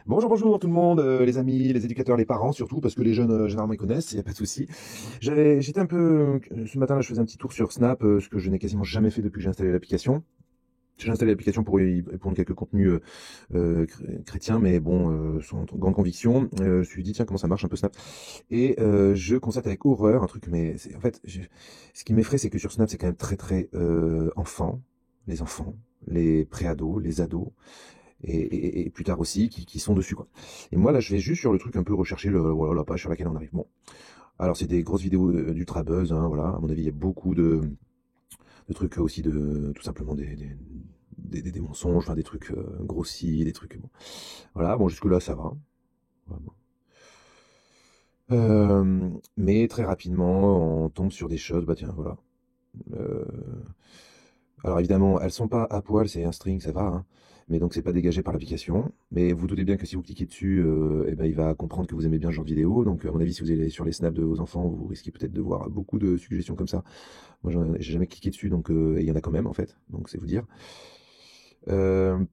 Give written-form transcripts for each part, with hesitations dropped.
Bonjour, bonjour tout le monde, les amis, les éducateurs, les parents surtout, parce que les jeunes, généralement ils connaissent, il y a pas de souci. J'étais un peu, ce matin là, je faisais un petit tour sur Snap, ce que je n'ai quasiment jamais fait depuis que j'ai installé l'application. J'ai installé l'application pour y répondre quelques contenus chrétiens, mais bon, sans grande conviction. Je me suis dit tiens comment ça marche un peu Snap. Et je constate avec horreur un truc, mais en fait, ce qui m'effraie c'est que sur Snap c'est quand même très très enfants, les préados, les ados et plus tard aussi, qui sont dessus, quoi. Et moi, là, je vais juste sur le truc un peu rechercher, voilà, la page sur laquelle on arrive. Bon. Alors, c'est des grosses vidéos d'ultra buzz, hein, voilà. À mon avis, il y a beaucoup de trucs aussi tout simplement des mensonges, enfin, des trucs grossis, des trucs, bon. Voilà, bon, jusque-là, ça va. Voilà, bon. Mais très rapidement, on tombe sur des choses, bah tiens, voilà. Euh, Alors évidemment, elles sont pas à poil, c'est un string, ça va, hein. Mais donc c'est pas dégagé par l'application. Mais vous doutez bien que si vous cliquez dessus, eh ben, il va comprendre que vous aimez bien ce genre de vidéo. Donc à mon avis, si vous allez sur les snaps de vos enfants, vous risquez peut-être de voir beaucoup de suggestions comme ça. Moi, j'ai jamais cliqué dessus, donc et il y en a quand même en fait. Donc c'est vous dire. Euh,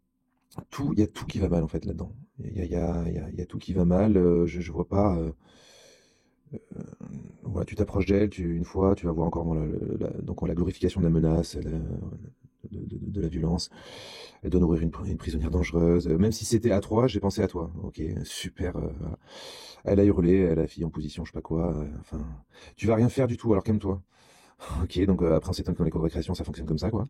il y a tout qui va mal en fait là-dedans. Il y a tout qui va mal. Je vois pas. Voilà, tu t'approches d'elle, une fois, tu vas voir encore donc la glorification de la menace, de la violence. Elle doit nourrir une prisonnière dangereuse. Même si c'était à 3, j'ai pensé à toi. Ok, super. Voilà. Elle a hurlé, elle a fille en position, je sais pas quoi. Enfin, tu vas rien faire du tout, alors calme-toi. Ok, donc après on s'étonne que dans les cours de récréation ça fonctionne comme ça, quoi.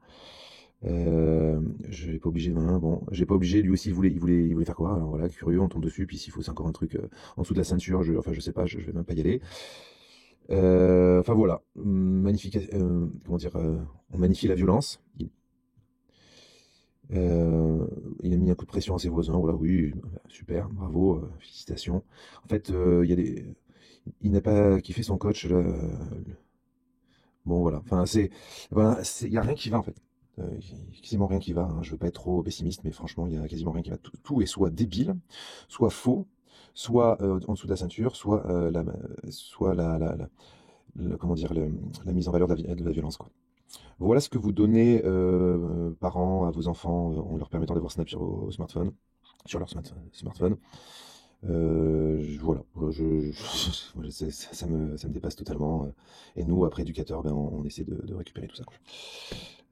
J'ai pas obligé, hein, bon, j'ai pas obligé. Lui aussi, il voulait faire quoi? Alors voilà, curieux, on tombe dessus. Puis s'il faut, c'est encore un truc en dessous de la ceinture. Enfin, je sais pas, je vais même pas y aller. Enfin voilà, magnifique. Comment dire, on magnifie la violence. Il a mis un coup de pression à ses voisins. Voilà, oui, super, bravo, félicitations. En fait, il n'a pas kiffé son coach. Bon voilà, enfin voilà, il y a rien qui va en fait. Il y a quasiment rien qui va, hein. Je veux pas être trop pessimiste, mais franchement, il y a quasiment rien qui va. Tout est soit débile, soit faux, soit en dessous de la ceinture, soit comment dire, la mise en valeur de la violence, quoi. Voilà ce que vous donnez, parents, à vos enfants, en leur permettant d'avoir Snap au smartphone, sur leur smartphone. Voilà, voilà, ça me dépasse totalement. Et nous, après éducateurs, ben, on essaie de récupérer tout ça, quoi.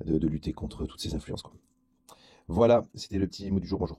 De lutter contre toutes ces influences, quoi. Voilà, c'était le petit mot du jour. Bonjour.